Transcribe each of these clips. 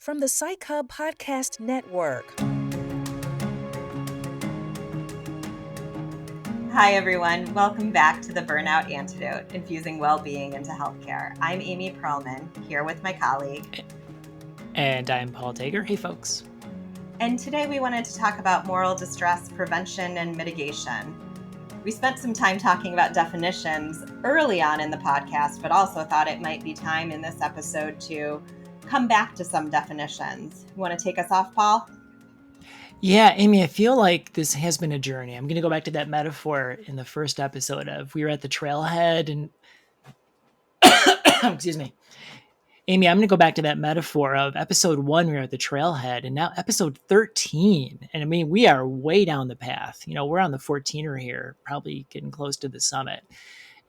from the Psych Hub Podcast Network. Hi, everyone. Welcome back to the Burnout Antidote, infusing well-being into healthcare. I'm Amy Pearlman, here with my colleague. And I'm Paul Tager. Hey, folks. And today we wanted to talk about moral distress prevention and mitigation. We spent some time talking about definitions early on in the podcast, but also thought it might be time in this episode to come back to some definitions. You want to take us off, Paul? Yeah, Amy, I feel like this has been a journey. I'm going to go back to that metaphor in the first episode of we were at the trailhead and excuse me. Amy, I'm going to go back to that metaphor of episode 1, we were at the trailhead, and now episode 13. And I mean, we are way down the path. You know, we're on the 14er here, probably getting close to the summit.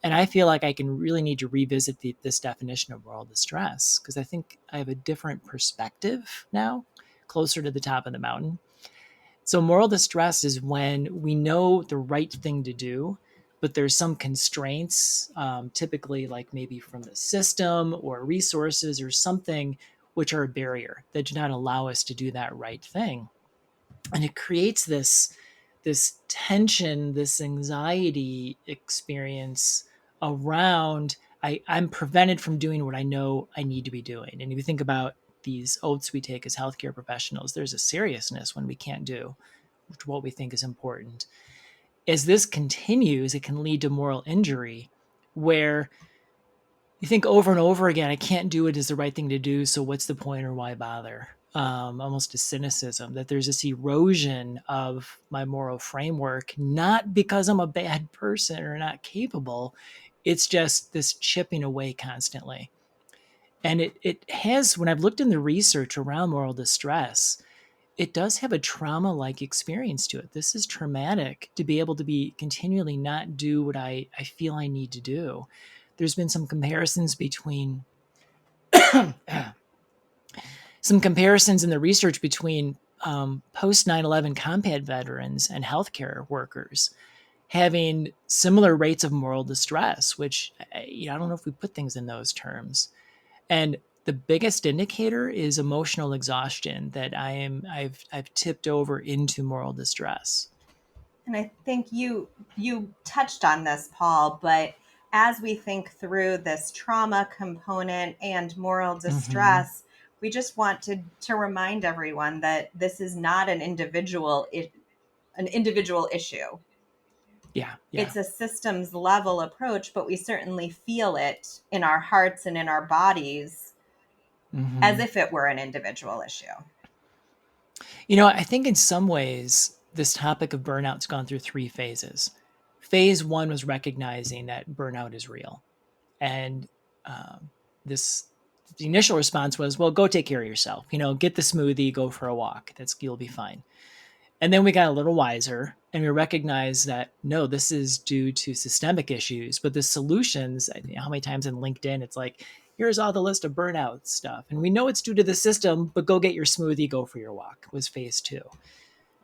And I feel like I can really need to revisit this definition of moral distress because I think I have a different perspective now, closer to the top of the mountain. So moral distress is when we know the right thing to do, but there's some constraints, typically like maybe from the system or resources or something, which are a barrier that do not allow us to do that right thing. And it creates this tension, this anxiety experience around I'm prevented from doing what I know I need to be doing. And if you think about these oaths we take as healthcare professionals, there's a seriousness when we can't do what we think is important. As this continues, it can lead to moral injury where you think over and over again, I can't do it is the right thing to do. So what's the point or why bother? Almost a cynicism that there's this erosion of my moral framework, not because I'm a bad person or not capable. It's just this chipping away constantly. And it has, when I've looked in the research around moral distress, it does have a trauma-like experience to it. This is traumatic to be able to be continually not do what I feel I need to do. There's been some comparisons between some comparisons in the research between post 9/11 combat veterans and healthcare workers having similar rates of moral distress, which I don't know if we put things in those terms. And the biggest indicator is emotional exhaustion that I've tipped over into moral distress. And I think you touched on this, Paul, but as we think through this trauma component and moral distress, we just want to remind everyone that this is not an individual issue. Yeah. It's a systems level approach, but we certainly feel it in our hearts and in our bodies as if it were an individual issue. I think in some ways, this topic of burnout's gone through 3 phases. Phase 1 was recognizing that burnout is real. And the initial response was, well, go take care of yourself. Get the smoothie, go for a walk. You'll be fine. And then we got a little wiser and we recognized that, no, this is due to systemic issues, but the solutions, how many times in LinkedIn, it's like, here's all the list of burnout stuff. And we know it's due to the system, but go get your smoothie, go for your walk was phase 2,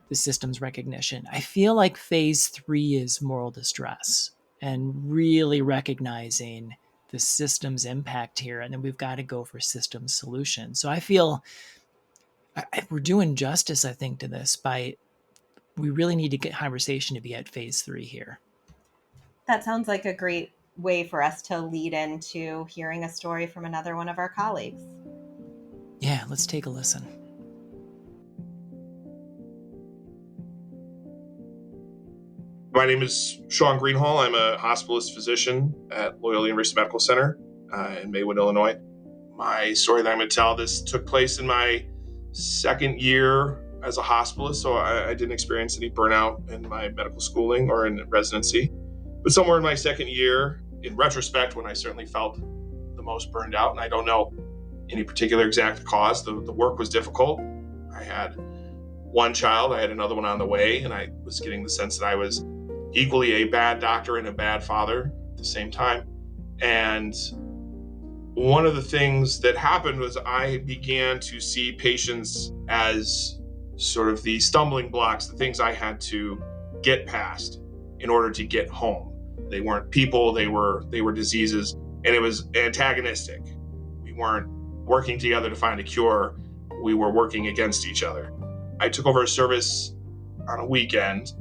the system's recognition. I feel like phase 3 is moral distress and really recognizing the system's impact here. And then we've got to go for system solutions. So I feel we're doing justice, I think, to this we really need to get conversation to be at phase 3 here. That sounds like a great way for us to lead into hearing a story from another one of our colleagues. Yeah, let's take a listen. My name is Sean Greenhall. I'm a hospitalist physician at Loyola University Medical Center in Maywood, Illinois. My story that I'm going to tell, this took place in my second year as a hospitalist, so I didn't experience any burnout in my medical schooling or in residency. But somewhere in my second year, in retrospect, when I certainly felt the most burned out, and I don't know any particular exact cause, the work was difficult. I had one child, I had another one on the way, and I was getting the sense that I was equally a bad doctor and a bad father at the same time. And one of the things that happened was I began to see patients as sort of the stumbling blocks, the things I had to get past in order to get home. They weren't people, they were diseases, and it was antagonistic. We weren't working together to find a cure. we were working against each other. I took over a service on a weekend,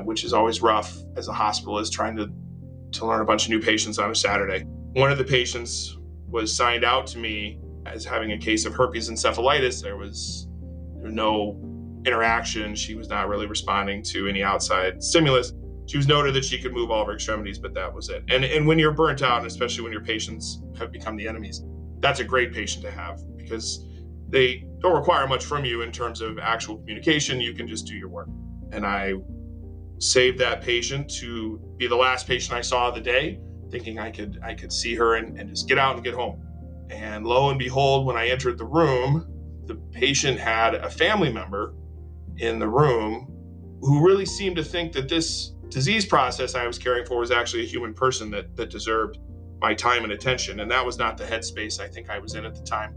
which is always rough as a hospitalist trying to learn a bunch of new patients on a Saturday. One of the patients was signed out to me as having a case of herpes encephalitis. There was no interaction. She was not really responding to any outside stimulus. She was noted that she could move all of her extremities, but that was it. And when you're burnt out, and especially when your patients have become the enemies, that's a great patient to have because they don't require much from you in terms of actual communication. You can just do your work. And I saved that patient to be the last patient I saw of the day, thinking I could see her and just get out and get home. And lo and behold, when I entered the room, the patient had a family member in the room who really seemed to think that this disease process I was caring for was actually a human person that deserved my time and attention. And that was not the headspace I think I was in at the time.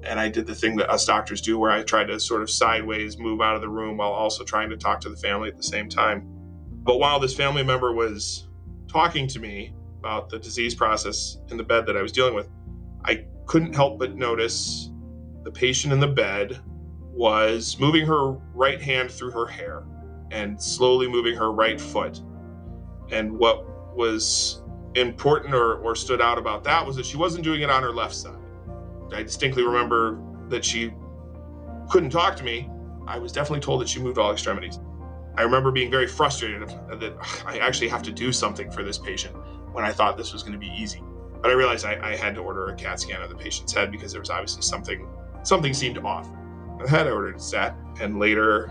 And I did the thing that us doctors do where I tried to sort of sideways move out of the room while also trying to talk to the family at the same time. But while this family member was talking to me about the disease process in the bed that I was dealing with, I couldn't help but notice the patient in the bed was moving her right hand through her hair and slowly moving her right foot. And what was important or stood out about that was that she wasn't doing it on her left side. I distinctly remember that she couldn't talk to me. I was definitely told that she moved all extremities. I remember being very frustrated that I actually have to do something for this patient when I thought this was going to be easy. But I realized I had to order a CAT scan of the patient's head because there was obviously something seemed off. I had ordered a stat, and later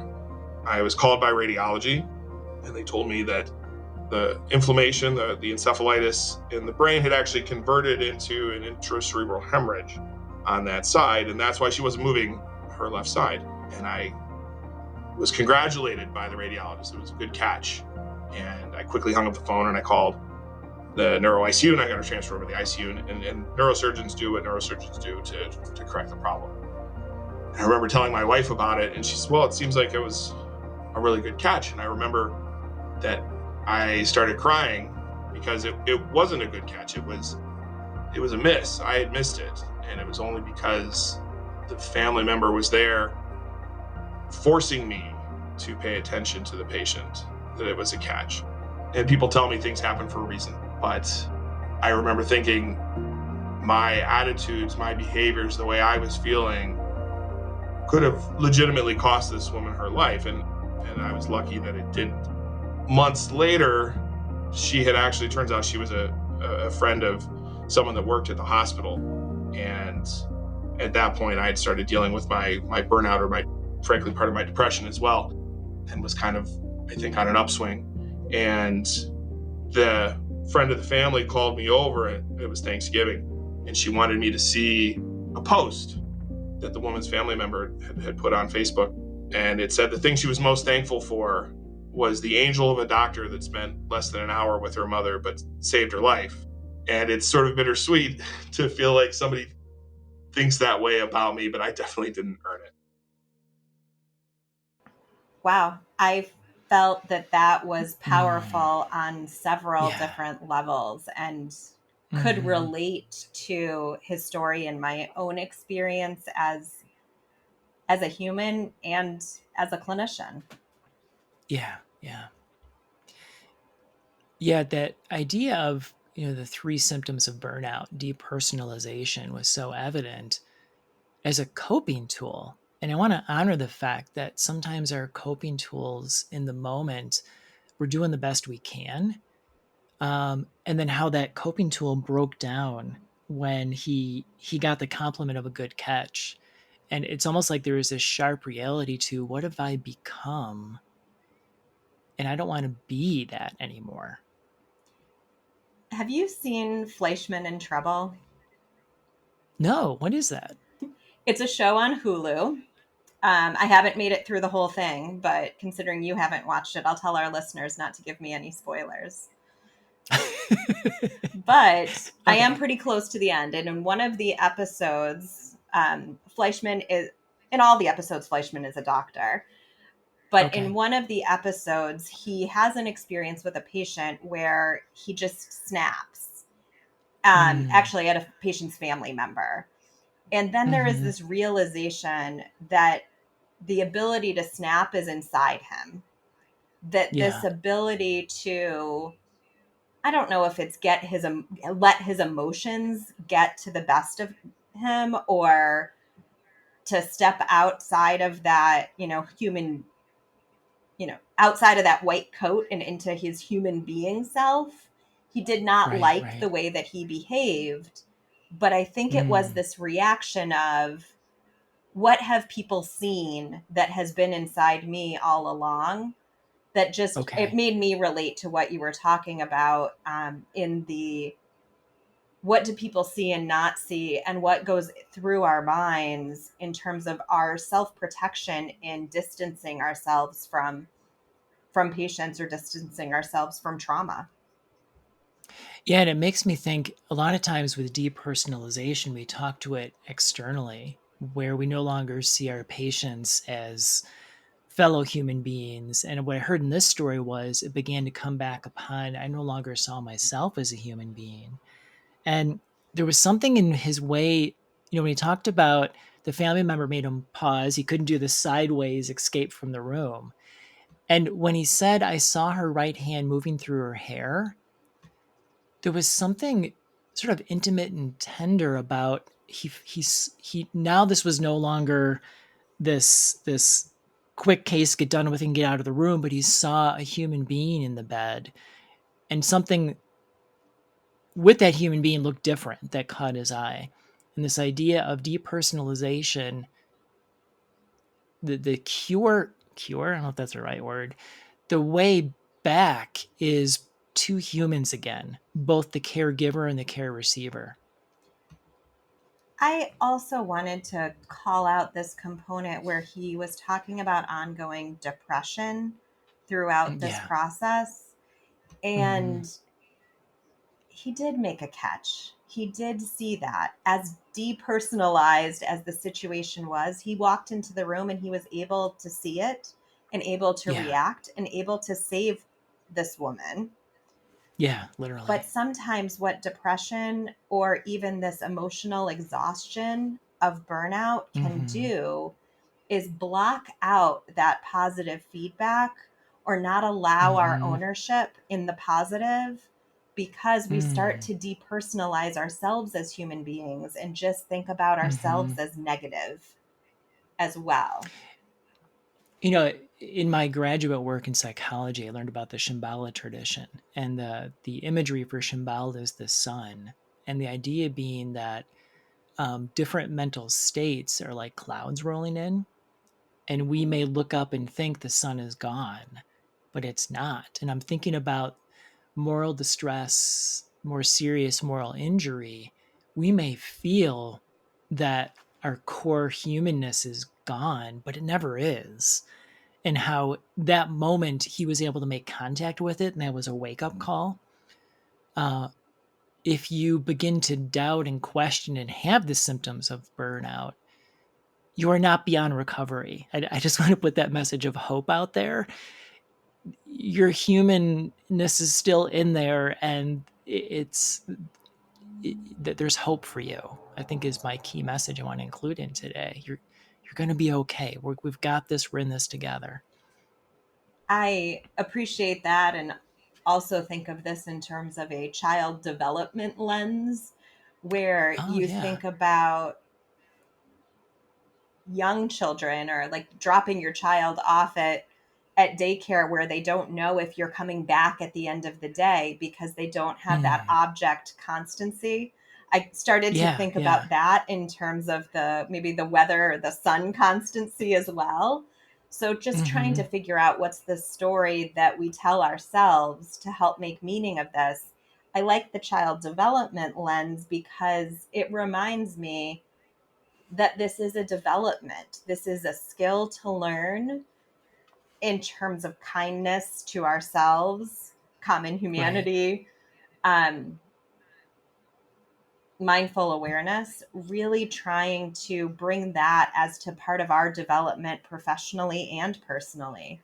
I was called by radiology, and they told me that the inflammation, the encephalitis in the brain had actually converted into an intracerebral hemorrhage on that side, and that's why she wasn't moving her left side. And I was congratulated by the radiologist. It was a good catch. And I quickly hung up the phone and I called the neuro ICU and I got her transferred over to the ICU. And neurosurgeons do what neurosurgeons do to correct the problem. And I remember telling my wife about it, and she said, well, it seems like it was a really good catch. And I remember that I started crying because it wasn't a good catch. It was a miss. I had missed it. And it was only because the family member was there forcing me to pay attention to the patient that it was a catch. And people tell me things happen for a reason, but I remember thinking my attitudes, my behaviors, the way I was feeling could have legitimately cost this woman her life, and I was lucky that it didn't. Months later, she had actually, turns out she was a friend of someone that worked at the hospital, and at that point I had started dealing with my burnout, or frankly part of my depression as well, and was kind of, I think, on an upswing. And the friend of the family called me over, and it was Thanksgiving, and she wanted me to see a post that the woman's family member had put on Facebook. And it said the thing she was most thankful for was the angel of a doctor that spent less than an hour with her mother but saved her life. And it's sort of bittersweet to feel like somebody thinks that way about me, but I definitely didn't earn it. Wow. I felt that was powerful on several different levels, and could relate to his story and my own experience as a human and as a clinician. Yeah, that idea of, the 3 symptoms of burnout, depersonalization was so evident as a coping tool. And I want to honor the fact that sometimes our coping tools in the moment, we're doing the best we can. And then how that coping tool broke down when he got the compliment of a good catch. And it's almost like there is this sharp reality to, what have I become? And I don't want to be that anymore. Have you seen Fleischman in Trouble? No, what is that? It's a show on Hulu. I haven't made it through the whole thing, but considering you haven't watched it, I'll tell our listeners not to give me any spoilers. But okay. I am pretty close to the end. And in one of the episodes, Fleischman is, in all the episodes, Fleischman is a doctor. But in one of the episodes, he has an experience with a patient where he just snaps, actually at a patient's family member. And then there is Mm-hmm. this realization that the ability to snap is inside him, that this Yeah. ability to, I don't know if it's let his emotions get to the best of him, or to step outside of that, outside of that white coat and into his human being self. He did not Right. like Right. the way that he behaved, but I think it was Mm. this reaction of, what have people seen that has been inside me all along, that just, it Okay. made me relate to what you were talking about, in the, what do people see and not see, and what goes through our minds in terms of our self-protection in distancing ourselves from patients, or distancing ourselves from trauma. Yeah, and it makes me think a lot of times with depersonalization, we talk to it externally, where we no longer see our patients as fellow human beings. And what I heard in this story was it began to come back upon I no longer saw myself as a human being. And there was something in his way, when he talked about the family member made him pause, he couldn't do the sideways escape from the room. And when he said, I saw her right hand moving through her hair, there was something sort of intimate and tender about he now this was no longer this quick case, get done with and get out of the room, but he saw a human being in the bed, and something with that human being looked different that caught his eye. And this idea of depersonalization, the cure, I don't know if that's the right word, the way back is two humans again, both the caregiver and the care receiver. I also wanted to call out this component where he was talking about ongoing depression throughout this Yeah. process. Hmm. And he did make a catch. He did see that, as depersonalized as the situation was. He walked into the room and he was able to see it, and able to Yeah. react, and able to save this woman. Yeah, But literally. sometimes what depression, or even this emotional exhaustion of burnout, can Hmm. do is block out that positive feedback, or not allow our Hmm. ownership in the positive, because we start Mm. to depersonalize ourselves as human beings and just think about Hmm. ourselves as negative as well. In my graduate work in psychology, I learned about the Shambhala tradition, and the imagery for Shambhala is the sun, and the idea being that different mental states are like clouds rolling in, and we may look up and think the sun is gone, but it's not. And I'm thinking about moral distress, more serious moral injury. We may feel that our core humanness is gone, but it never is. And how that moment he was able to make contact with it, and that was a wake up call. Uh, if you begin to doubt and question and have the symptoms of burnout, you are not beyond recovery. I just want to put that message of hope out there. Your humanness is still in there, and that there's hope for you. I think is my key message I want to include in today. You're going to be okay. We've got this. We're in this together. I appreciate that, and also think of this in terms of a child development lens, where Oh you yeah. think about young children, or like dropping your child off at daycare, where they don't know if you're coming back at the end of the day, because they don't have that Mm. object constancy. I started to Yeah. think Yeah. about that in terms of the, maybe the weather or the sun constancy as well. So just trying Hmm. to figure out what's the story that we tell ourselves to help make meaning of this. I like the child development lens because it reminds me that this is a development. This is a skill to learn in terms of kindness to ourselves, common Right. humanity, um, mindful awareness, really trying to bring that as to part of our development professionally and personally.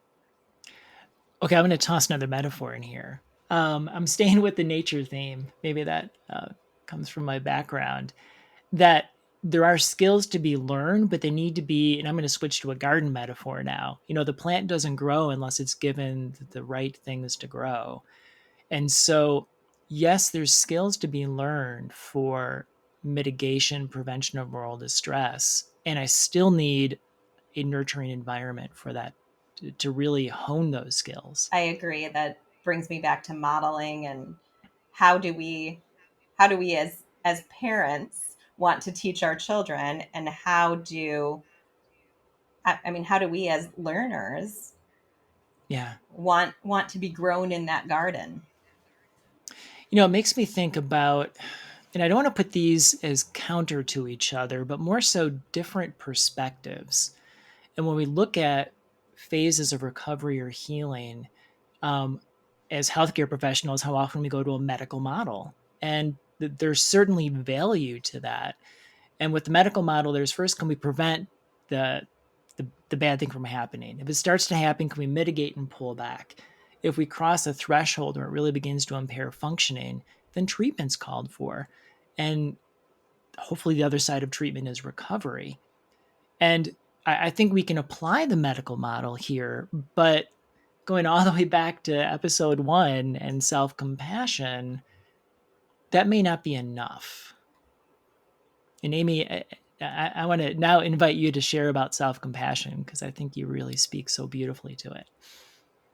Okay, I'm going to toss another metaphor in here. I'm staying with the nature theme. Maybe that comes from my background. That there are skills to be learned, but they need to be, and I'm going to switch to a garden metaphor now. The plant doesn't grow unless it's given the right things to grow. And so, yes, there's skills to be learned for mitigation, prevention of moral distress. And I still need a nurturing environment for that to really hone those skills. I agree. That brings me back to modeling and how do we as parents want to teach our children, and how do we as learners Yeah. want to be grown in that garden? It makes me think about, and I don't want to put these as counter to each other, but more so different perspectives. And when we look at phases of recovery or healing, as healthcare professionals, how often we go to a medical model. And there's certainly value to that. And with the medical model, there's first, can we prevent the, the bad thing from happening? If it starts to happen, can we mitigate and pull back? If we cross a threshold where it really begins to impair functioning, then treatment's called for. And hopefully the other side of treatment is recovery. And I think we can apply the medical model here, but going all the way back to episode 1 and self-compassion, that may not be enough. And Amy, I want to now invite you to share about self-compassion, because I think you really speak so beautifully to it.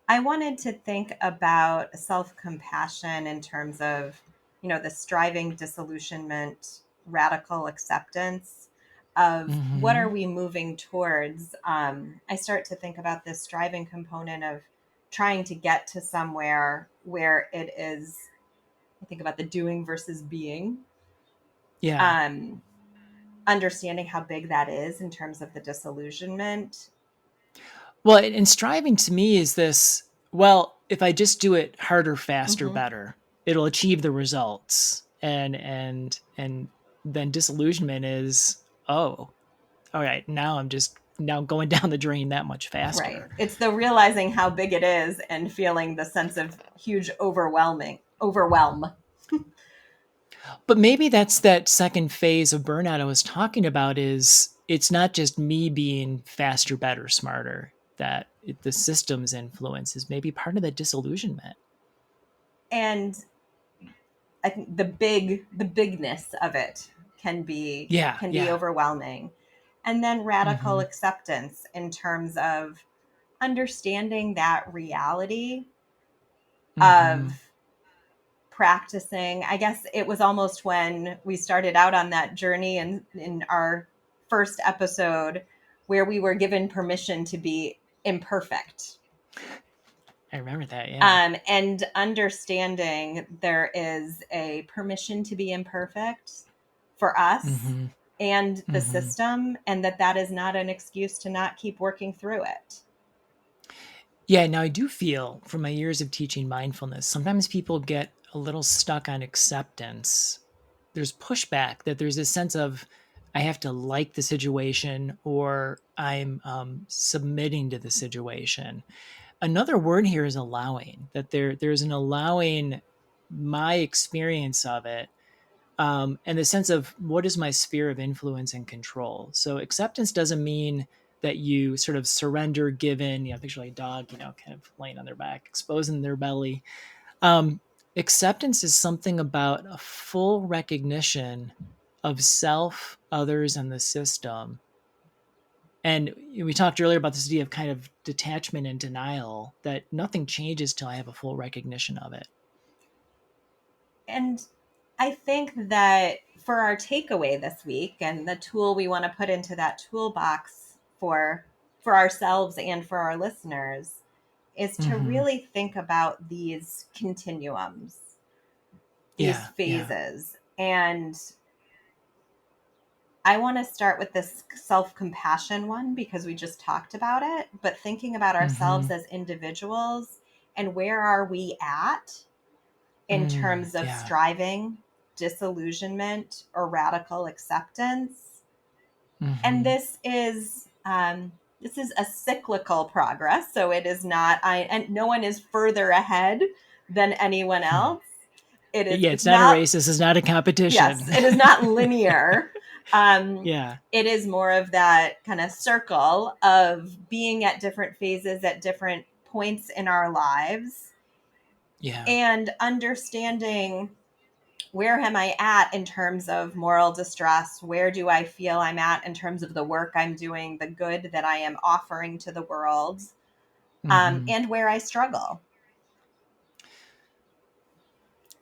I wanted to think about self-compassion in terms of, the striving, disillusionment, radical acceptance of what are we moving towards. I start to think about this striving component of trying to get to somewhere where it is, I think about the doing versus being. Yeah. Understanding how big that is in terms of the disillusionment. Well, and striving to me is this, well, if I just do it harder, faster, better, it'll achieve the results. And then disillusionment is, oh, all right, now I'm just now going down the drain that much faster. Right. It's the realizing how big it is and feeling the sense of huge overwhelm. But maybe that's that second phase of burnout I was talking about, is it's not just me being faster, better, smarter, that the system's influence is maybe part of that disillusionment. And I think the bigness of it can be overwhelming. And then radical acceptance in terms of understanding that reality of practicing. I guess it was almost when we started out on that journey in our first episode where we were given permission to be imperfect. I remember that, yeah. And understanding there is a permission to be imperfect for us and the system, and that is not an excuse to not keep working through it. Yeah, now I do feel from my years of teaching mindfulness, sometimes people get a little stuck on acceptance. There's pushback, that there's a sense of, I have to like the situation, or I'm submitting to the situation. Another word here is allowing, that there's an allowing my experience of it, and the sense of what is my sphere of influence and control. So acceptance doesn't mean that you sort of surrender, given, picture like a dog, kind of laying on their back, exposing their belly. Acceptance is something about a full recognition of self, others, and the system. And we talked earlier about this idea of kind of detachment and denial, that nothing changes till I have a full recognition of it. And I think that for our takeaway this week, and the tool we want to put into that toolbox for ourselves and for our listeners, is to really think about these continuums, these phases. And I want to start with this self-compassion one because we just talked about it, but thinking about ourselves as individuals and where are we at in terms of striving, disillusionment, or radical acceptance. And this is a cyclical progress. So it is not, and no one is further ahead than anyone else. It's not a race. This is not a competition. Yes, it is not linear. Yeah. It is more of that kind of circle of being at different phases at different points in our lives Yeah. and understanding where am I at in terms of moral distress? Where do I feel I'm at in terms of the work I'm doing, the good that I am offering to the world, Hmm. and where I struggle?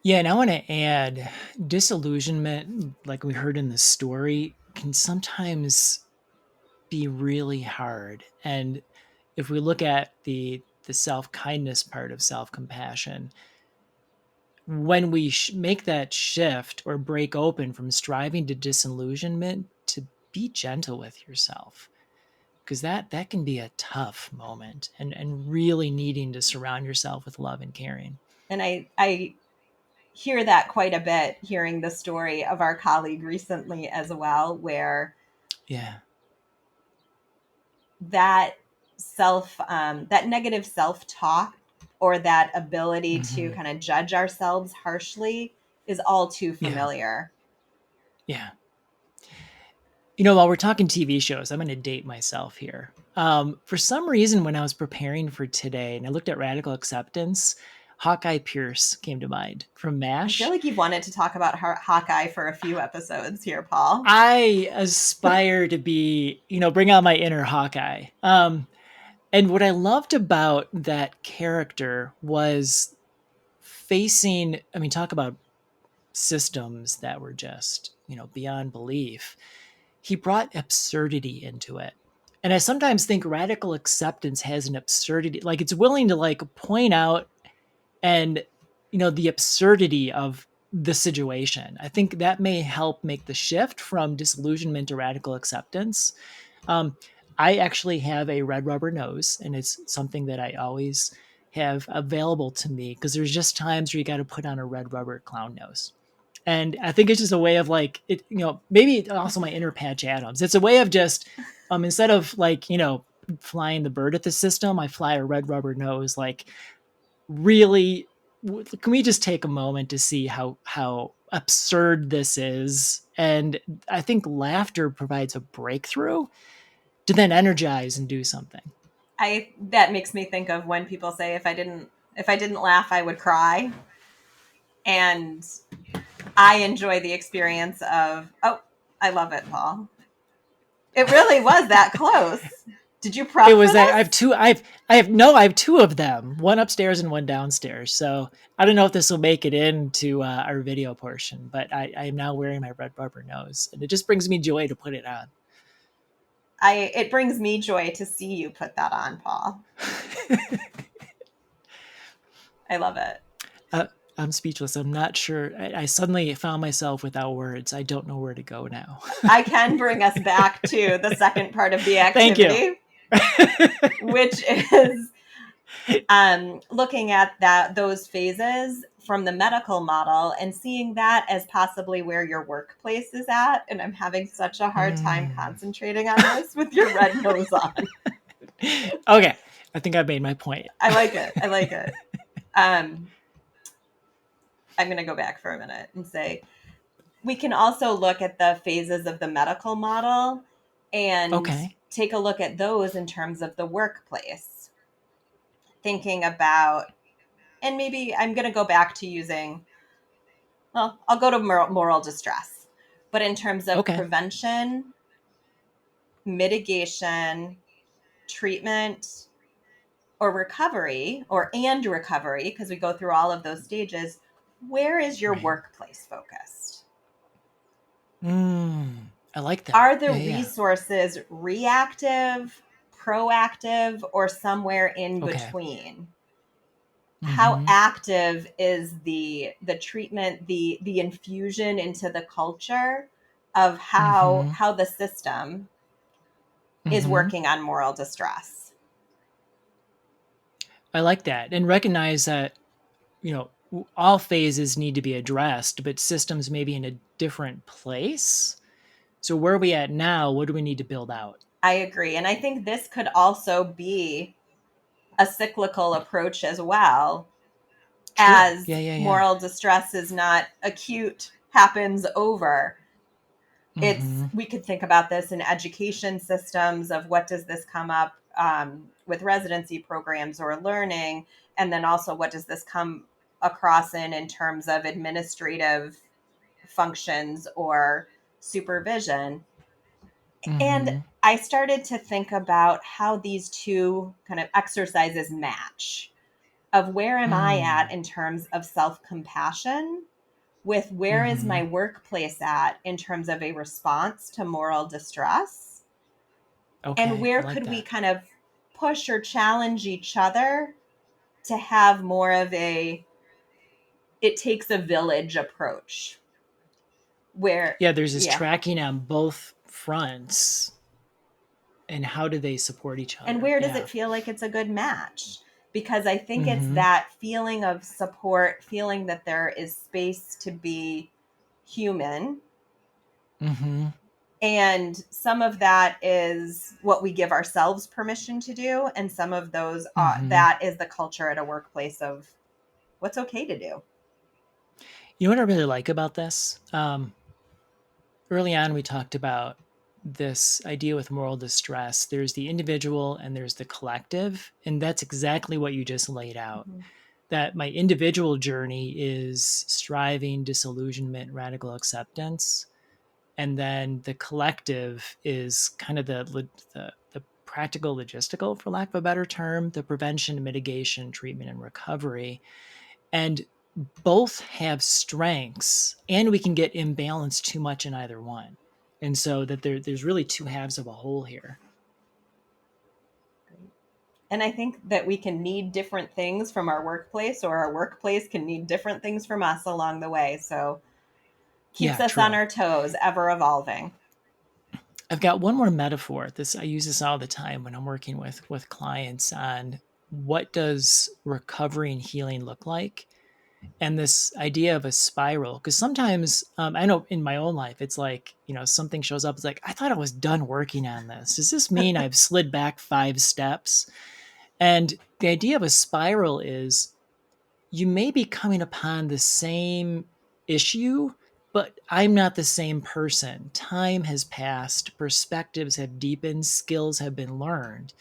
Yeah, and I want to add disillusionment, like we heard in the story, can sometimes be really hard. And if we look at the self-kindness part of self-compassion, when we make that shift or break open from striving to disillusionment, to be gentle with yourself, because that can be a tough moment, and really needing to surround yourself with love and caring. And I hear that quite a bit, hearing the story of our colleague recently as well, where Yeah. that that negative self-talk or that ability to Hmm. kind of judge ourselves harshly is all too Yeah. familiar. Yeah. While we're talking TV shows, I'm going to date myself here. For some reason, when I was preparing for today and I looked at Radical Acceptance, Hawkeye Pierce came to mind from I feel MASH. like you've wanted to talk about Hawkeye for a few episodes here, Paul. I aspire to be, bring out my inner Hawkeye. And what I loved about that character was talk about systems that were just, beyond belief. He brought absurdity into it. And I sometimes think Radical Acceptance has an absurdity, like it's willing to like point out and the absurdity of the situation. I think that may help make the shift from disillusionment to radical acceptance. um, I actually have a red rubber nose, and it's something that I always have available to me because there's just times where you got to put on a red rubber clown nose. And I think it's just a way of like it, maybe also my inner Patch Adams. It's a way of just instead of like, flying the bird at the system, I fly a red rubber nose. Like, really, can we just take a moment to see how absurd this is? And I think laughter provides a breakthrough to then energize and do something. That makes me think of when people say if I didn't laugh I would cry. And I enjoy the experience of, oh, I love it, Paul. It really was that close. Did you It prep for was that I have this? two. I have two of them, one upstairs and one downstairs. So I don't know if this will make it into our video portion, but I am now wearing my red rubber nose, and it just brings me joy to put it on. It brings me joy to see you put that on, Paul. I love it. uh, I'm speechless. I'm not sure. I suddenly found myself without words. I don't know where to go now. I can bring us back to the second part of the Thank you. activity, which is looking at those phases from the medical model and seeing that as possibly where your workplace is at. And I'm having such a hard time concentrating on this with your red nose on. Okay, I think I've made my point. I like it. I like it. I'm going to go back for a minute and say we can also look at the phases of the medical model and Okay. take a look at those in terms of the workplace. Thinking about, and maybe I'm going to go back to using, well, I'll go to moral distress, but in terms of Okay. prevention, mitigation, treatment, or recovery, and recovery, because we go through all of those stages, where is your Right. workplace focused? I like that. Are the Yeah. resources reactive, proactive, or somewhere in Okay. between? How Mm-hmm. active is the treatment, the infusion into the culture of how Mm-hmm. how the system is Mm-hmm. working on moral distress? I like that, and recognize that all phases need to be addressed, but systems may be in a different place. So where are we at now? What do we need to build out? I agree. And I think this could also be a cyclical approach as well, True. as Yeah. moral distress is not acute, happens over. We could think about this in education systems of what does this come up with residency programs or learning, and then also what does this come across in terms of administrative functions or supervision. And I started to think about how these two kind of exercises match, of where am I at in terms of self-compassion with where is my workplace at in terms of a response to moral distress, and where could we kind of push or challenge each other to have more of a it takes a village approach where there's this tracking on both fronts, and how do they support each other, and where does it feel like it's a good match? Because I think it's that feeling of support, feeling that there is space to be human. And some of that is what we give ourselves permission to do, and some of those that is the culture at a workplace of what's okay to do. You know what I really like about this? Early on, we talked about this idea with moral distress. There's the individual and there's the collective. And that's exactly what you just laid out. That my individual journey is striving, disillusionment, radical acceptance. And then the collective is kind of the practical logistical, for lack of a better term, the prevention, mitigation, treatment, and recovery. And both have strengths, and we can get imbalanced too much in either one. And so that there's really two halves of a whole here. And I think that we can need different things from our workplace, or our workplace can need different things from us along the way. So keeps us on our toes, ever evolving. I've got one more metaphor. I use this all the time when I'm working with clients on what does recovery and healing look like. And this idea of a spiral, because sometimes I know in my own life, it's like, something shows up. It's like, I thought I was done working on this. Does this mean I've slid back 5 steps? And the idea of a spiral is you may be coming upon the same issue, but I'm not the same person. Time has passed, perspectives have deepened, skills have been learned.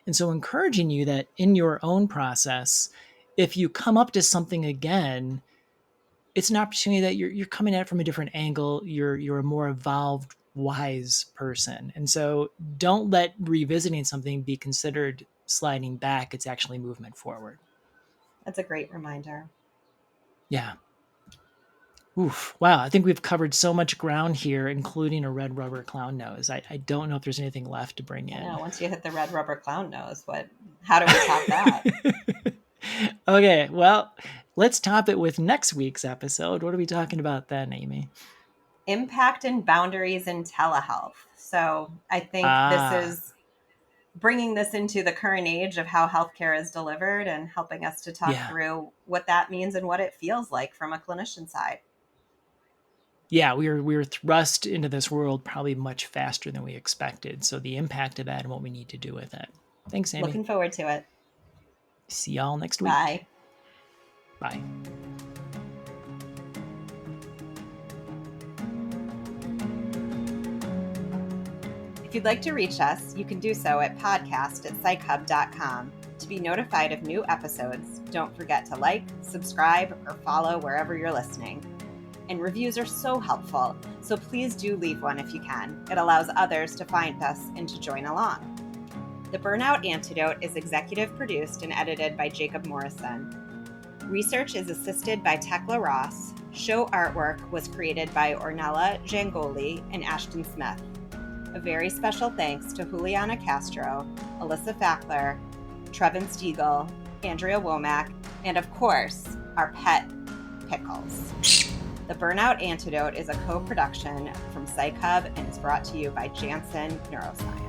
And so encouraging you that in your own process, if you come up to something again, it's an opportunity that you're coming at it from a different angle. You're a more evolved, wise person. And so don't let revisiting something be considered sliding back. It's actually movement forward. That's a great reminder. Yeah. Oof. Wow. I think we've covered so much ground here, including a red rubber clown nose. I don't know if there's anything left to bring in. Yeah, once you hit the red rubber clown nose, how do we top that? Okay, well, let's top it with next week's episode. What are we talking about then, Amy? Impact and boundaries in telehealth. So I think this is bringing this into the current age of how healthcare is delivered and helping us to talk through what that means and what it feels like from a clinician side. Yeah, we were thrust into this world probably much faster than we expected. So the impact of that and what we need to do with it. Thanks, Amy. Looking forward to it. See y'all next week. Bye. Bye. If you'd like to reach us, you can do so at podcast@psychhub.com. To be notified of new episodes, don't forget to like, subscribe, or follow wherever you're listening. And reviews are so helpful, so please do leave one if you can. It allows others to find us and to join along. The Burnout Antidote is executive produced and edited by Jacob Morrison. Research is assisted by Tekla Ross. Show artwork was created by Ornella Jangoli and Ashton Smith. A very special thanks to Juliana Castro, Alyssa Fackler, Trevin Stiegel, Andrea Womack, and of course, our pet, Pickles. The Burnout Antidote is a co-production from Psych Hub and is brought to you by Janssen Neuroscience.